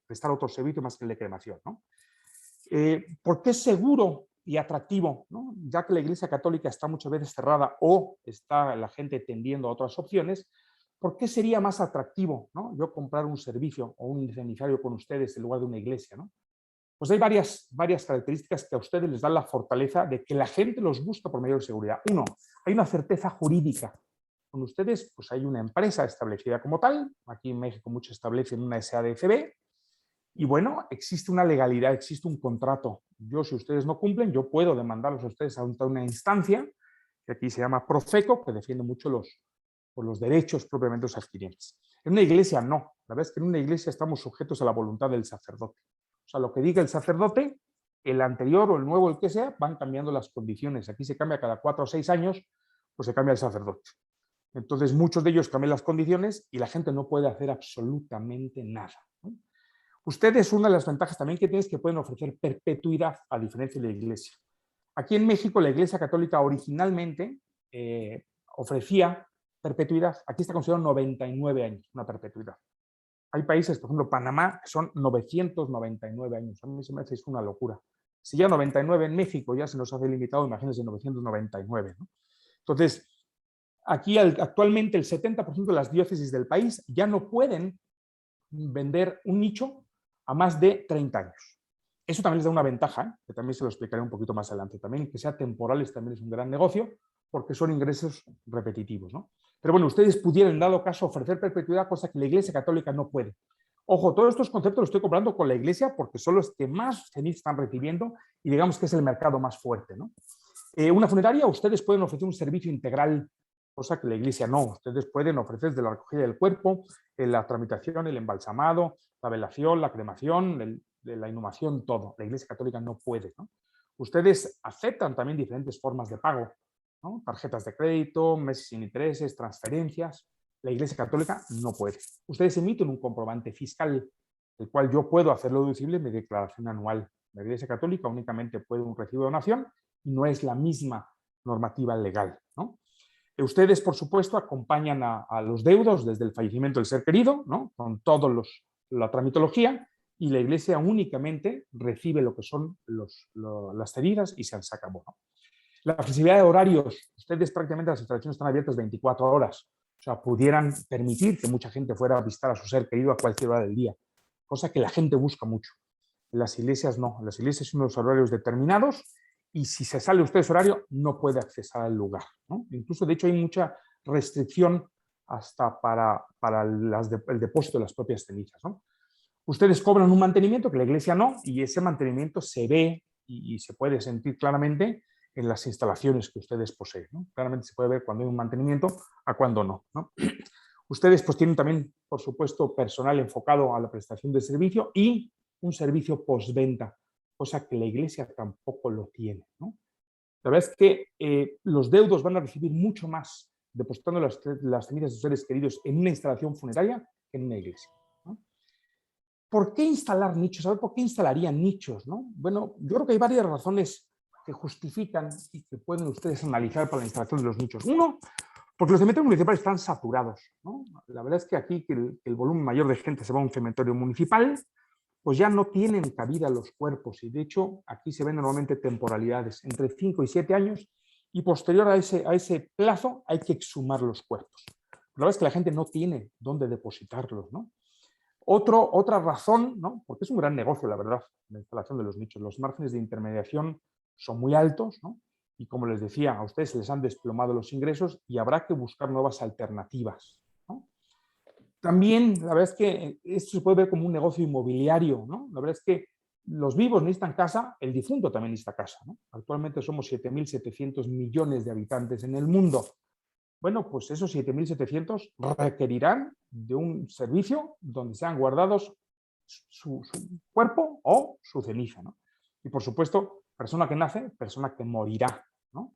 prestar otro servicio más que el de cremación, ¿no? ¿Por qué es seguro y atractivo, ¿no? Ya que la Iglesia Católica está muchas veces cerrada o está la gente tendiendo a otras opciones? ¿Por qué sería más atractivo, ¿no? Yo comprar un servicio o un indemnizario con ustedes en lugar de una iglesia, ¿no? Pues hay varias características que a ustedes les dan la fortaleza de que la gente los busca por mayor seguridad. Uno, hay una certeza jurídica. Con ustedes, pues hay una empresa establecida como tal. Aquí en México muchos establecen una SADCB. Y bueno, existe una legalidad, existe un contrato. Yo, si ustedes no cumplen, yo puedo demandarlos a ustedes ante una instancia, que aquí se llama Profeco, que defiende mucho los derechos propiamente de los adquirientes. En una iglesia no. La verdad es que en una iglesia estamos sujetos a la voluntad del sacerdote. O sea, lo que diga el sacerdote, el anterior o el nuevo, el que sea, van cambiando las condiciones. Aquí se cambia cada 4 o 6 años, pues se cambia el sacerdote. Entonces, muchos de ellos cambian las condiciones y la gente no puede hacer absolutamente nada, ¿no? Ustedes, una de las ventajas también que tienen es que pueden ofrecer perpetuidad, a diferencia de la iglesia. Aquí en México, la Iglesia Católica originalmente ofrecía perpetuidad. Aquí está considerado 99 años, una perpetuidad. Hay países, por ejemplo, Panamá, que son 999 años. A mí se me hace una locura. Si ya 99 en México ya se nos hace limitado, imagínense 999, ¿no? Entonces, aquí actualmente el 70% de las diócesis del país ya no pueden vender un nicho a más de 30 años. Eso también les da una ventaja, que también se lo explicaré un poquito más adelante. También que sea temporales también es un gran negocio, porque son ingresos repetitivos, ¿no? Pero bueno, ustedes pudieran, en dado caso, ofrecer perpetuidad, cosa que la Iglesia Católica no puede. Ojo, todos estos conceptos los estoy comprando con la Iglesia porque son los que más cenizas están recibiendo y digamos que es el mercado más fuerte, ¿no? Una funeraria, ustedes pueden ofrecer un servicio integral, cosa que la Iglesia no. Ustedes pueden ofrecer desde la recogida del cuerpo, la tramitación, el embalsamado, la velación, la cremación, la inhumación, todo. La Iglesia Católica no puede, ¿no? Ustedes aceptan también diferentes formas de pago, ¿no? Tarjetas de crédito, meses sin intereses, transferencias. La Iglesia Católica no puede. Ustedes emiten un comprobante fiscal, el cual yo puedo hacerlo deducible en mi declaración anual. La Iglesia Católica únicamente puede un recibo de donación y no es la misma normativa legal, ¿no? Ustedes, por supuesto, acompañan a los deudos desde el fallecimiento del ser querido, ¿no? Con toda la tramitología, y la Iglesia únicamente recibe lo que son las cedidas y se acabó, ¿no? La flexibilidad de horarios, ustedes prácticamente las instalaciones están abiertas 24 horas, o sea, pudieran permitir que mucha gente fuera a visitar a su ser querido a cualquier hora del día, cosa que la gente busca mucho. En las iglesias no, en las iglesias son unos horarios determinados y si se sale usted de ese horario no puede accesar al lugar, ¿no? Incluso, de hecho, hay mucha restricción hasta para el depósito de las propias cenizas, ¿no? Ustedes cobran un mantenimiento que la iglesia no, y ese mantenimiento se ve y se puede sentir claramente en las instalaciones que ustedes poseen, ¿no? Claramente se puede ver cuando hay un mantenimiento a cuando no, ¿no? Ustedes pues tienen también, por supuesto, personal enfocado a la prestación de servicio y un servicio postventa, cosa que la iglesia tampoco lo tiene, ¿no? La verdad es que los deudos van a recibir mucho más depositando las cenizas de sus seres queridos en una instalación funeraria que en una iglesia, ¿no? ¿Por qué instalar nichos? A ver, ¿por qué instalarían nichos, no? Bueno, yo creo que hay varias razones que justifican y que pueden ustedes analizar para la instalación de los nichos. Uno, Porque los cementerios municipales están saturados, ¿no? La verdad es que aquí que el volumen mayor de gente se va a un cementerio municipal, pues ya no tienen cabida los cuerpos y de hecho aquí se ven normalmente temporalidades entre 5 y 7 años y posterior a ese plazo hay que exhumar los cuerpos. La verdad es que la gente no tiene dónde depositarlos, ¿no? Otra razón, ¿no? Porque es un gran negocio, la verdad, la instalación de los nichos. Los márgenes de intermediación son muy altos, ¿no? Y como les decía, a ustedes les han desplomado los ingresos y habrá que buscar nuevas alternativas, ¿no? También, la verdad es que esto se puede ver como un negocio inmobiliario, ¿no? La verdad es que los vivos necesitan casa, el difunto también necesita casa, ¿no? Actualmente somos 7.700 millones de habitantes en el mundo. Bueno, pues esos 7.700 requerirán de un servicio donde sean guardados su cuerpo o su ceniza, ¿no? Y por supuesto, persona que nace, persona que morirá, ¿no?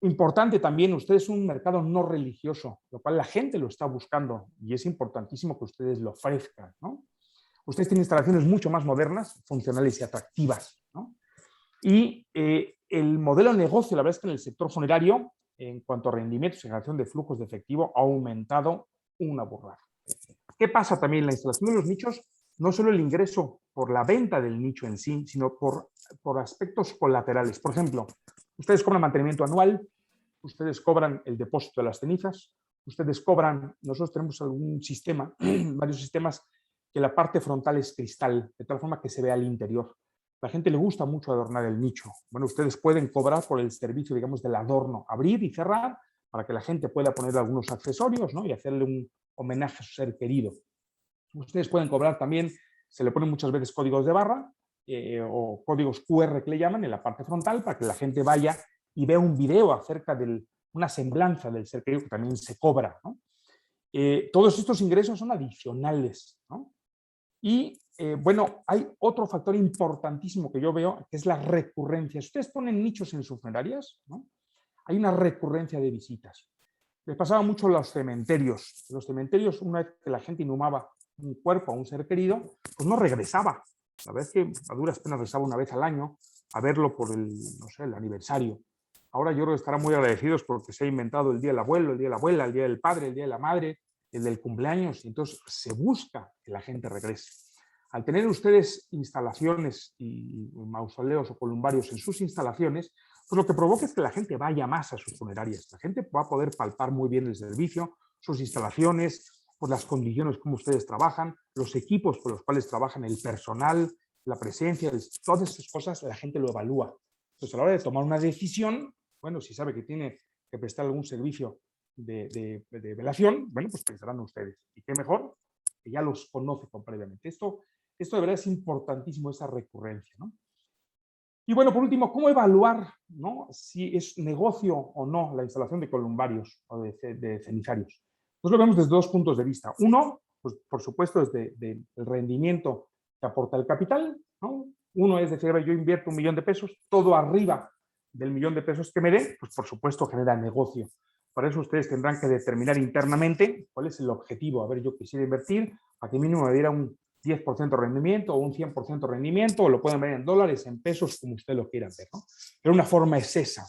Importante también, ustedes es un mercado no religioso, lo cual la gente lo está buscando y es importantísimo que ustedes lo ofrezcan, ¿no? Ustedes tienen instalaciones mucho más modernas, funcionales y atractivas, ¿no? Y el modelo de negocio, la verdad es que en el sector funerario, en cuanto a rendimientos y generación de flujos de efectivo, ha aumentado una burrada. ¿Qué pasa también en la instalación de los nichos? No solo el ingreso por la venta del nicho en sí, sino por aspectos colaterales. Por ejemplo, ustedes cobran mantenimiento anual, ustedes cobran el depósito de las cenizas, ustedes cobran, nosotros tenemos algún sistema, varios sistemas, que la parte frontal es cristal, de tal forma que se vea al interior. A la gente le gusta mucho adornar el nicho. Bueno, ustedes pueden cobrar por el servicio, digamos, del adorno, abrir y cerrar, para que la gente pueda poner algunos accesorios, ¿no? Y hacerle un homenaje a su ser querido. Ustedes pueden cobrar también, se le ponen muchas veces códigos de barra o códigos QR que le llaman en la parte frontal para que la gente vaya y vea un video acerca de una semblanza del ser querido que también se cobra, ¿no? Todos estos ingresos son adicionales, ¿no? Y bueno, hay otro factor importantísimo que yo veo, que es la recurrencia. Si ustedes ponen nichos en sus funerarias, ¿no? Hay una recurrencia de visitas. Les pasaba mucho a los cementerios. Los cementerios, una vez que la gente inhumaba un cuerpo a un ser querido, pues no regresaba. La verdad es que a duras penas regresaba una vez al año a verlo por el, no sé, el aniversario. Ahora yo creo que estarán muy agradecidos porque se ha inventado el día del abuelo, el día de la abuela, el día del padre, el día de la madre, el del cumpleaños, y entonces se busca que la gente regrese. Al tener ustedes instalaciones y mausoleos o columbarios en sus instalaciones, pues lo que provoca es que la gente vaya más a sus funerarias. La gente va a poder palpar muy bien el servicio, sus instalaciones, por las condiciones como ustedes trabajan, los equipos por los cuales trabajan, el personal, la presencia, todas esas cosas la gente lo evalúa. Entonces, a la hora de tomar una decisión, bueno, si sabe que tiene que prestar algún servicio de velación, bueno, pues pensarán ustedes. ¿Y qué mejor? Que ya los conoce previamente. Esto de verdad es importantísimo, esa recurrencia, ¿no? Y bueno, por último, ¿cómo evaluar, ¿no?, si es negocio o no la instalación de columbarios o de cenizarios? Pues lo vemos desde dos puntos de vista. Uno, pues por supuesto, es del rendimiento que aporta el capital, ¿no? Uno es decir, yo invierto 1 millón de pesos, todo arriba del 1 millón de pesos que me dé, pues por supuesto genera negocio. Para eso ustedes tendrán que determinar internamente cuál es el objetivo. A ver, yo quisiera invertir a que mínimo me diera un 10% rendimiento o un 100% rendimiento, o lo pueden ver en dólares, en pesos, como usted lo quiera ver, ¿no? Pero una forma es esa.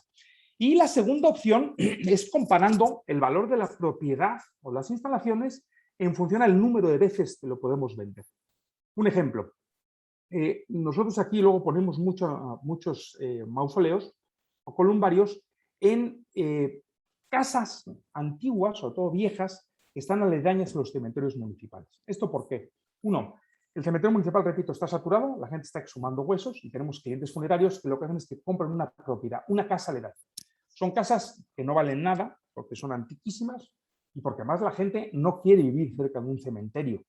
Y la segunda opción es comparando el valor de la propiedad o las instalaciones en función al número de veces que lo podemos vender. Un ejemplo, nosotros aquí luego ponemos muchos mausoleos o columbarios en casas antiguas, sobre todo viejas, que están aledañas a los cementerios municipales. ¿Esto por qué? Uno, el cementerio municipal, repito, está saturado, la gente está exhumando huesos y tenemos clientes funerarios que lo que hacen es que compran una propiedad, una casa aledaña. Son casas que no valen nada porque son antiquísimas y porque además la gente no quiere vivir cerca de un cementerio.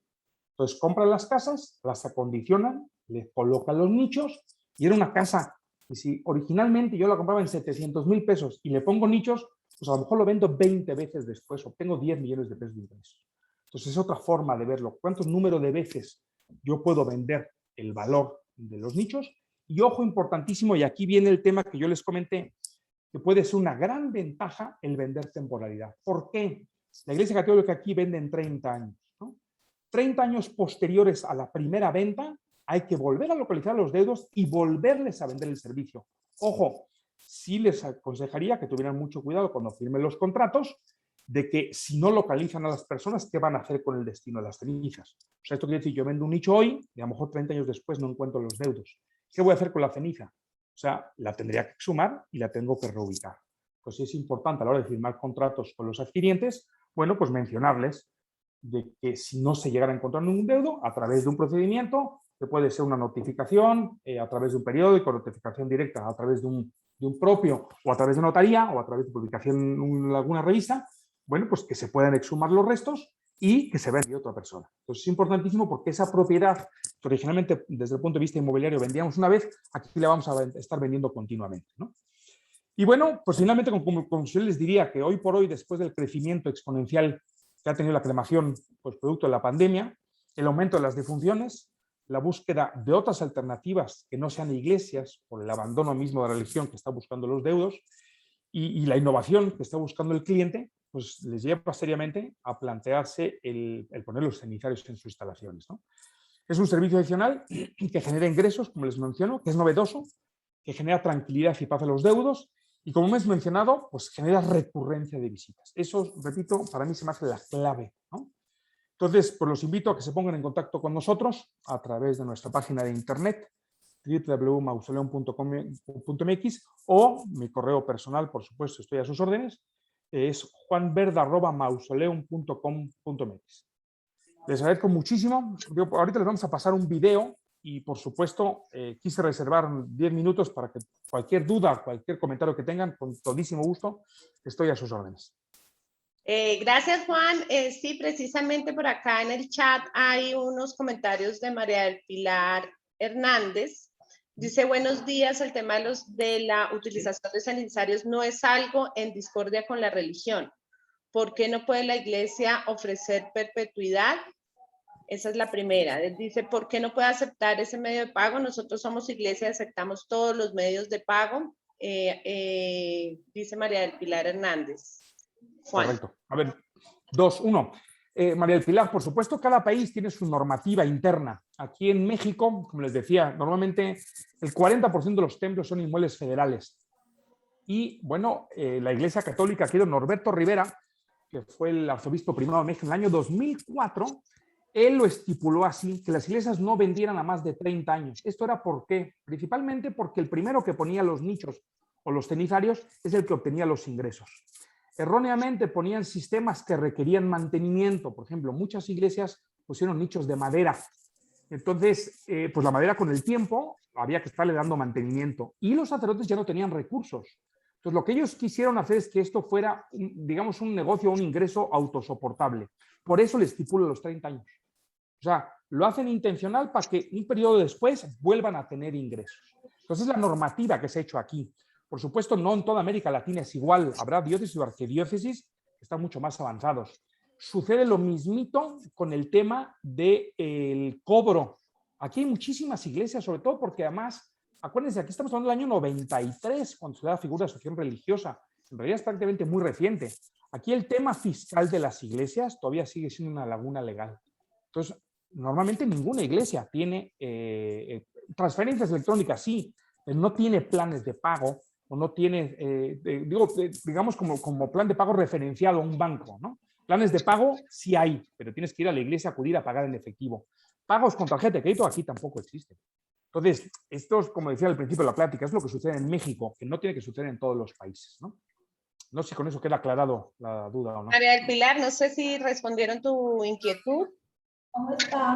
Entonces compran las casas, las acondicionan, les colocan los nichos y era una casa que si originalmente yo la compraba en 700,000 pesos y le pongo nichos, pues a lo mejor lo vendo 20 veces después, obtengo 10 millones de pesos de ingresos. Entonces es otra forma de verlo. ¿Cuántos números de veces yo puedo vender el valor de los nichos? Y ojo importantísimo, y aquí viene el tema que yo les comenté, que puede ser una gran ventaja el vender temporalidad. ¿Por qué? La Iglesia Católica aquí vende en 30 años, ¿no? 30 años posteriores a la primera venta, hay que volver a localizar los dedos y volverles a vender el servicio. Ojo, sí les aconsejaría que tuvieran mucho cuidado cuando firmen los contratos de que si no localizan a las personas, ¿qué van a hacer con el destino de las cenizas? O sea, esto quiere decir, yo vendo un nicho hoy y a lo mejor 30 años después no encuentro los deudos. ¿Qué voy a hacer con la ceniza? O sea, la tendría que exhumar y la tengo que reubicar. Pues sí es importante a la hora de firmar contratos con los adquirientes, bueno, pues mencionarles de que si no se llegara a encontrar ningún deudo, a través de un procedimiento, que puede ser una notificación, a través de un periódico, notificación directa a través de un propio, o a través de notaría, o a través de publicación en alguna revista, bueno, pues que se puedan exhumar los restos y que se venda a otra persona. Entonces es importantísimo porque esa propiedad que originalmente desde el punto de vista inmobiliario vendíamos una vez, aquí la vamos a estar vendiendo continuamente, ¿no? Y bueno, pues finalmente como conclusión les diría que hoy por hoy, después del crecimiento exponencial que ha tenido la cremación, pues producto de la pandemia, el aumento de las defunciones, la búsqueda de otras alternativas que no sean iglesias, por el abandono mismo de la religión que está buscando los deudos, y la innovación que está buscando el cliente, pues les lleva seriamente a plantearse el poner los cenizarios en sus instalaciones, ¿no? Es un servicio adicional que genera ingresos, como les menciono, que es novedoso, que genera tranquilidad y paz a los deudos, y como me has mencionado, pues genera recurrencia de visitas. Eso, repito, para mí se me hace la clave, ¿no? Entonces, pues los invito a que se pongan en contacto con nosotros a través de nuestra página de internet, www.mausoleum.com.mx, o mi correo personal, por supuesto, estoy a sus órdenes, es juanverde@mausoleum.com.mx. Les agradezco muchísimo. Ahorita les vamos a pasar un video y, por supuesto, quise reservar 10 minutos para que cualquier duda, cualquier comentario que tengan, con todísimo gusto, estoy a sus órdenes. Gracias, Juan. Sí, precisamente por acá en el chat hay unos comentarios de María del Pilar Hernández. Dice, buenos días, el tema de la utilización de cenizarios no es algo en discordia con la religión. ¿Por qué no puede la iglesia ofrecer perpetuidad? Esa es la primera. Dice, ¿por qué no puede aceptar ese medio de pago? Nosotros somos iglesia, aceptamos todos los medios de pago. Dice María del Pilar Hernández. Juan. Correcto. A ver, 2, 1. María del Pilar, por supuesto, cada país tiene su normativa interna. Aquí en México, como les decía, normalmente el 40% de los templos son inmuebles federales. Y bueno, la Iglesia Católica, aquí don Norberto Rivera, que fue el arzobispo primado de México en el año 2004, él lo estipuló así, que las iglesias no vendieran a más de 30 años. ¿Esto era por qué? Principalmente porque el primero que ponía los nichos o los cenizarios es el que obtenía los ingresos. Erróneamente ponían sistemas que requerían mantenimiento. Por ejemplo, muchas iglesias pusieron nichos de madera. Entonces, pues la madera con el tiempo había que estarle dando mantenimiento y los sacerdotes ya no tenían recursos. Entonces, lo que ellos quisieron hacer es que esto fuera, digamos, un negocio, un ingreso autosoportable. Por eso le estipulan los 30 años. O sea, lo hacen intencional para que un periodo después vuelvan a tener ingresos. Entonces, la normativa que se ha hecho aquí. Por supuesto, no en toda América Latina es igual. Habrá diócesis o arquidiócesis que están mucho más avanzados. Sucede lo mismito con el tema del cobro. Aquí hay muchísimas iglesias, sobre todo porque además, acuérdense, aquí estamos hablando del año 93, cuando se da la figura de asociación religiosa. En realidad es prácticamente muy reciente. Aquí el tema fiscal de las iglesias todavía sigue siendo una laguna legal. Entonces, normalmente ninguna iglesia tiene transferencias electrónicas, sí, pero no tiene planes de pago o no tiene, digamos, como plan de pago referenciado a un banco, ¿no? Planes de pago sí hay, pero tienes que ir a la iglesia, acudir a pagar en efectivo. Pagos con tarjeta de crédito aquí tampoco existen. Entonces, esto es, como decía al principio de la plática, es lo que sucede en México, que no tiene que suceder en todos los países, ¿no? No sé si con eso queda aclarado la duda o no. María del Pilar, no sé si respondieron tu inquietud. ¿Cómo está?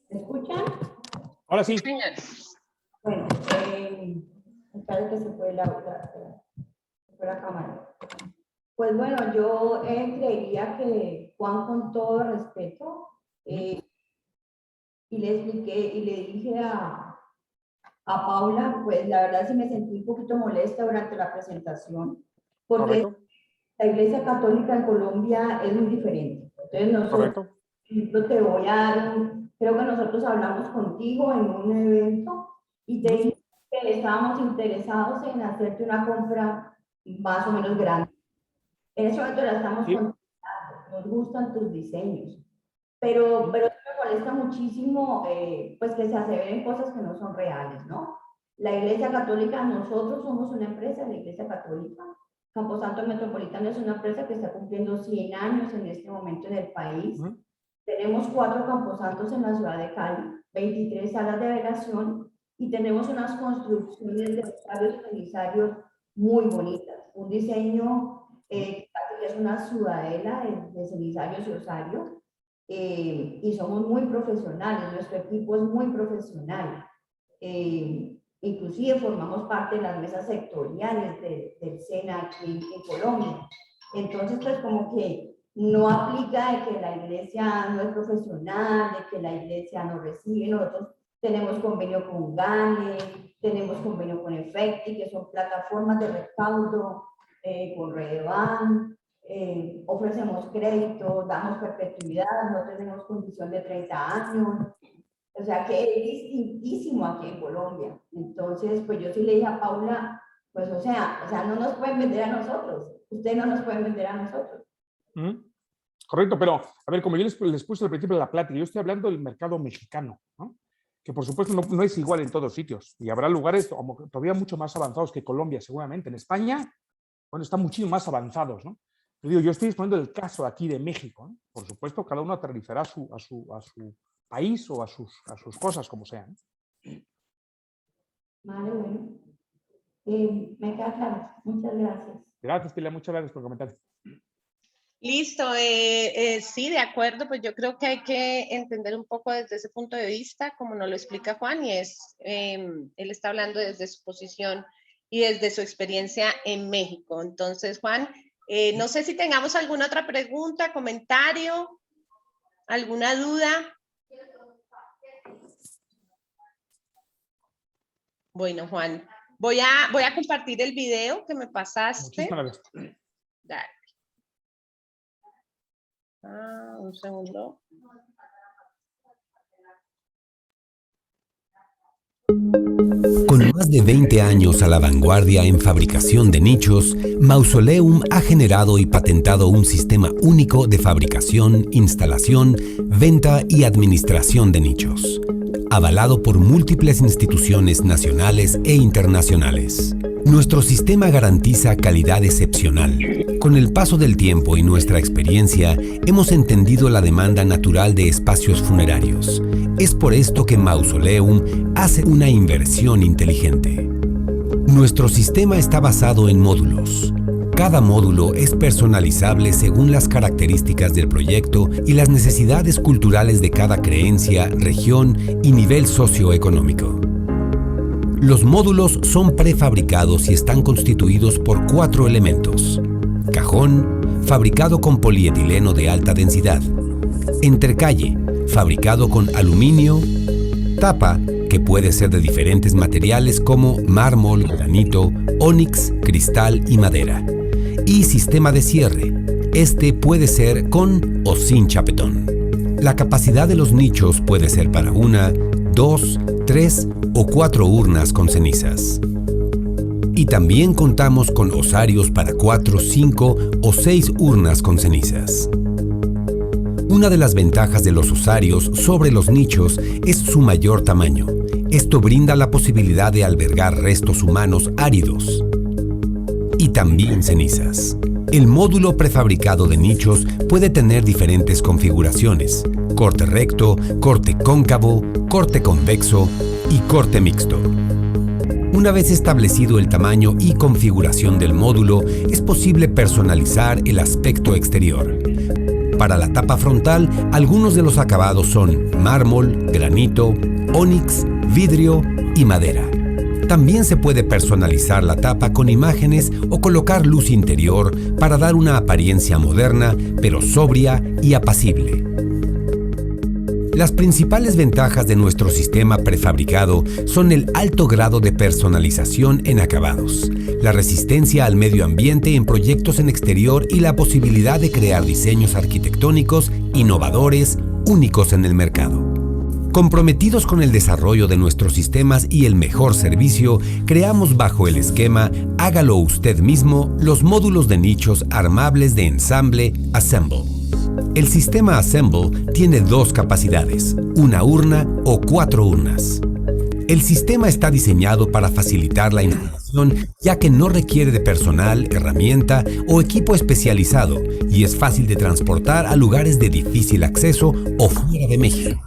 ¿Me escuchan? Ahora sí. Señor. Bueno, espero que se fue la cámara. Pues bueno, yo creería que Juan, con todo respeto, y le expliqué y le dije a Paula, pues la verdad sí me sentí un poquito molesta durante la presentación, porque Correcto. la Iglesia Católica en Colombia es muy diferente. Entonces nosotros, Correcto. te voy a dar creo que nosotros hablamos contigo en un evento y te dije que estábamos interesados en hacerte una compra más o menos grande. En ese momento la estamos contando, nos gustan tus diseños, pero me molesta muchísimo pues que se aseveren cosas que no son reales, ¿no? La Iglesia Católica, nosotros somos una empresa de la Iglesia Católica. Camposanto Metropolitano es una empresa que está cumpliendo 100 años en este momento en el país. Tenemos 4 camposantos en la ciudad de Cali, 23 salas de velación y tenemos unas construcciones de osarios y cenizarios muy bonitas. Un diseño que es una ciudadela de cenizarios y osarios. Y somos muy profesionales, nuestro equipo es muy profesional. Inclusive formamos parte de las mesas sectoriales del SENA aquí en Colombia. Entonces, pues como que no aplica de que la iglesia no es profesional, de que la iglesia no recibe. Nosotros tenemos convenio con GANE, tenemos convenio con Efecti, que son plataformas de recaudo, con Redeban, ofrecemos crédito, damos perpetuidad, no tenemos condición de 30 años. O sea que es distintísimo aquí en Colombia. Entonces, pues yo sí le dije a Paula, pues o sea, no nos pueden vender a nosotros. Ustedes no nos pueden vender a nosotros. Correcto, pero a ver, como yo les puse al principio de la plática, yo estoy hablando del mercado mexicano, ¿no? Que por supuesto no es igual en todos sitios. Y habrá lugares todavía mucho más avanzados que Colombia, seguramente. En España, bueno, están muchísimo más avanzados, ¿no? Pero digo, yo estoy exponiendo el caso aquí de México, ¿no? Por supuesto, cada uno aterrizará a su país o a sus cosas, como sean. Vale, bueno. Me queda claro. Muchas gracias. Gracias, Pilar. Muchas gracias por comentar. Listo. Sí, de acuerdo. Pues yo creo que hay que entender un poco desde ese punto de vista, como nos lo explica Juan, y él está hablando desde su posición y desde su experiencia en México. Entonces, Juan, no sé si tengamos alguna otra pregunta, comentario, alguna duda. Bueno, Juan, voy a compartir el video que me pasaste. Muchísimas gracias. Dale. Un segundo. Con más de 20 años a la vanguardia en fabricación de nichos, Mausoleum ha generado y patentado un sistema único de fabricación, instalación, venta y administración de nichos, avalado por múltiples instituciones nacionales e internacionales. Nuestro sistema garantiza calidad excepcional. Con el paso del tiempo y nuestra experiencia, hemos entendido la demanda natural de espacios funerarios. Es por esto que Mausoleum hace una inversión inteligente. Nuestro sistema está basado en módulos. Cada módulo es personalizable según las características del proyecto y las necesidades culturales de cada creencia, región y nivel socioeconómico. Los módulos son prefabricados y están constituidos por 4 elementos. Cajón, fabricado con polietileno de alta densidad. Entrecalle, fabricado con aluminio. Tapa, que puede ser de diferentes materiales como mármol, granito, ónix, cristal y madera. Y sistema de cierre. Este puede ser con o sin chapetón. La capacidad de los nichos puede ser para 1, 2, 3 o 4 urnas con cenizas. Y también contamos con osarios para 4, 5 o 6 urnas con cenizas. Una de las ventajas de los osarios sobre los nichos es su mayor tamaño. Esto brinda la posibilidad de albergar restos humanos áridos y también cenizas. El módulo prefabricado de nichos puede tener diferentes configuraciones: corte recto, corte cóncavo, corte convexo y corte mixto. Una vez establecido el tamaño y configuración del módulo, es posible personalizar el aspecto exterior. Para la tapa frontal, algunos de los acabados son mármol, granito, ónix, vidrio y madera. También se puede personalizar la tapa con imágenes o colocar luz interior para dar una apariencia moderna, pero sobria y apacible. Las principales ventajas de nuestro sistema prefabricado son el alto grado de personalización en acabados, la resistencia al medio ambiente en proyectos en exterior y la posibilidad de crear diseños arquitectónicos innovadores, únicos en el mercado. Comprometidos con el desarrollo de nuestros sistemas y el mejor servicio, creamos bajo el esquema Hágalo usted mismo los módulos de nichos armables de ensamble Assemble. El sistema Assemble tiene 2 capacidades, 1 urna o 4 urnas. El sistema está diseñado para facilitar la instalación, ya que no requiere de personal, herramienta o equipo especializado y es fácil de transportar a lugares de difícil acceso o fuera de México.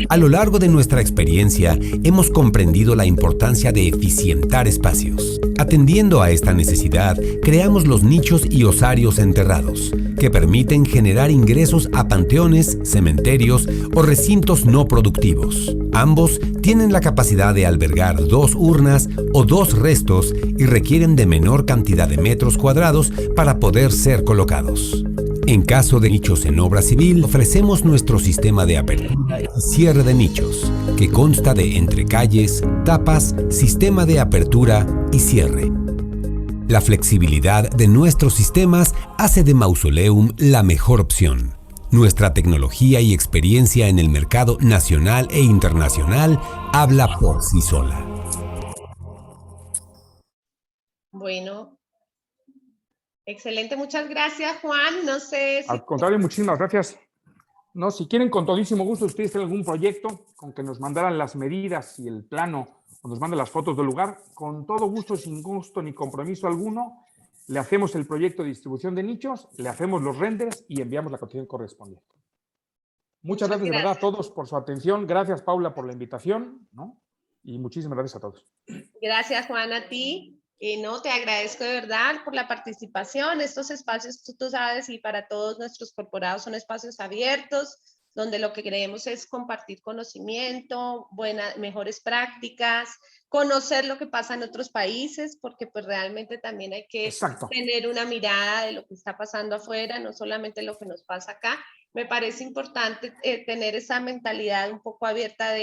A lo largo de nuestra experiencia, hemos comprendido la importancia de eficientar espacios. Atendiendo a esta necesidad, creamos los nichos y osarios enterrados, que permiten generar ingresos a panteones, cementerios o recintos no productivos. Ambos tienen la capacidad de albergar 2 urnas o 2 restos y requieren de menor cantidad de metros cuadrados para poder ser colocados. En caso de nichos en obra civil, ofrecemos nuestro sistema de apertura y cierre de nichos, que consta de entrecalles, tapas, sistema de apertura y cierre. La flexibilidad de nuestros sistemas hace de Mausoleum la mejor opción. Nuestra tecnología y experiencia en el mercado nacional e internacional habla por sí sola. Bueno. Excelente, muchas gracias, Juan. No sé si... Al contrario, muchísimas gracias. No, si quieren, con todísimo gusto, ustedes tienen algún proyecto con que nos mandaran las medidas y el plano o nos manden las fotos del lugar, con todo gusto, sin gusto ni compromiso alguno, le hacemos el proyecto de distribución de nichos, le hacemos los renders y enviamos la cotización correspondiente. Muchas gracias de verdad a todos por su atención. Gracias, Paula, por la invitación, ¿no? Y muchísimas gracias a todos. Gracias, Juan, a ti. No, te agradezco de verdad por la participación. Estos espacios, tú sabes, y para todos nuestros corporados son espacios abiertos, donde lo que queremos es compartir conocimiento, mejores prácticas, conocer lo que pasa en otros países, porque pues realmente también hay que tener una mirada de lo que está pasando afuera, no solamente lo que nos pasa acá. Me parece importante tener esa mentalidad un poco abierta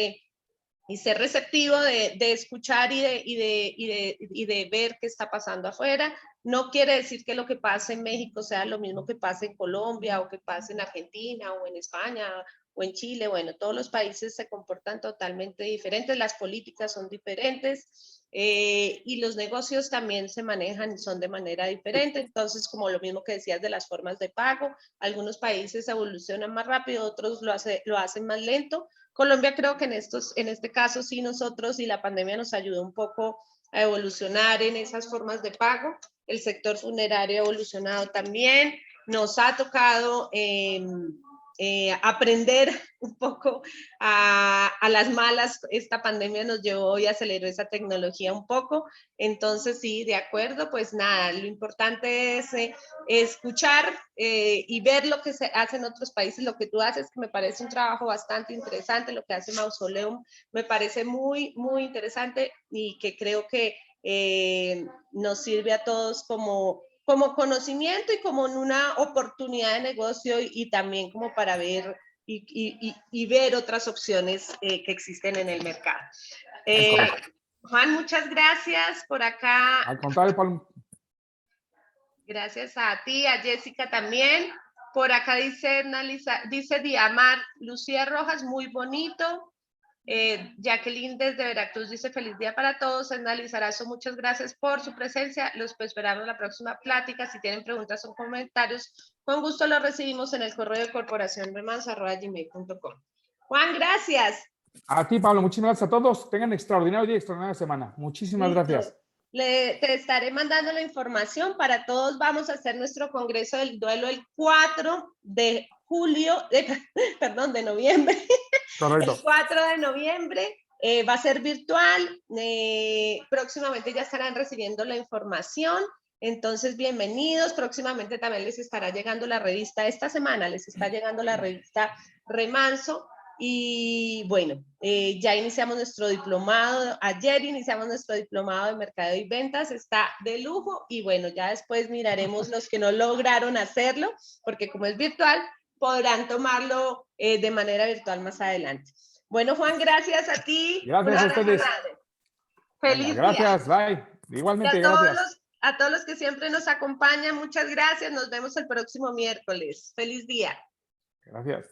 y ser receptivo de escuchar y de ver qué está pasando afuera. No quiere decir que lo que pasa en México sea lo mismo que pasa en Colombia o que pase en Argentina o en España o en Chile. Bueno, todos los países se comportan totalmente diferentes, las políticas son diferentes y los negocios también se manejan y son de manera diferente. Entonces, como lo mismo que decías de las formas de pago, algunos países evolucionan más rápido, otros lo hacen más lento. Colombia creo que en este caso sí nosotros y la pandemia nos ayudó un poco a evolucionar en esas formas de pago. El sector funerario ha evolucionado también. Nos ha tocado aprender un poco a las malas. Esta pandemia nos llevó y aceleró esa tecnología un poco. Entonces sí, de acuerdo, pues nada, lo importante es escuchar y ver lo que se hace en otros países. Lo que tú haces, que me parece un trabajo bastante interesante, lo que hace Mausoleum me parece muy, muy interesante y que creo que nos sirve a todos como conocimiento y como una oportunidad de negocio y también como para ver y ver otras opciones que existen en el mercado. Juan, muchas gracias por acá. Al contrario, Pablo. Gracias a ti, a Jessica también. Por acá dice Diamar Lucía Rojas, muy bonito. Jacqueline desde Veracruz dice feliz día para todos. Edna Lizarazo, muchas gracias por su presencia. Los esperamos en la próxima plática. Si tienen preguntas o comentarios, con gusto los recibimos en el correo de corporacionremanso@gmail.com. Juan, gracias. A ti, Pablo, muchísimas gracias a todos. Tengan extraordinario día, extraordinaria semana. Muchísimas gracias. Te estaré mandando la información para todos. Vamos a hacer nuestro congreso del duelo el 4 de noviembre. Correcto. El 4 de noviembre va a ser virtual. Próximamente ya estarán recibiendo la información. Entonces, bienvenidos. Próximamente también les estará llegando la revista. Esta semana les está llegando la revista Remanso. Y bueno, ya iniciamos nuestro diplomado. Ayer iniciamos nuestro diplomado de mercadeo y ventas. Está de lujo. Y bueno, ya después miraremos los que no lograron hacerlo, porque como es virtual, podrán tomarlo de manera virtual más adelante. Bueno, Juan, gracias a ti. Gracias a ustedes. Feliz día. Gracias, bye. Igualmente, gracias. A todos los que siempre nos acompañan, muchas gracias. Nos vemos el próximo miércoles. Feliz día. Gracias.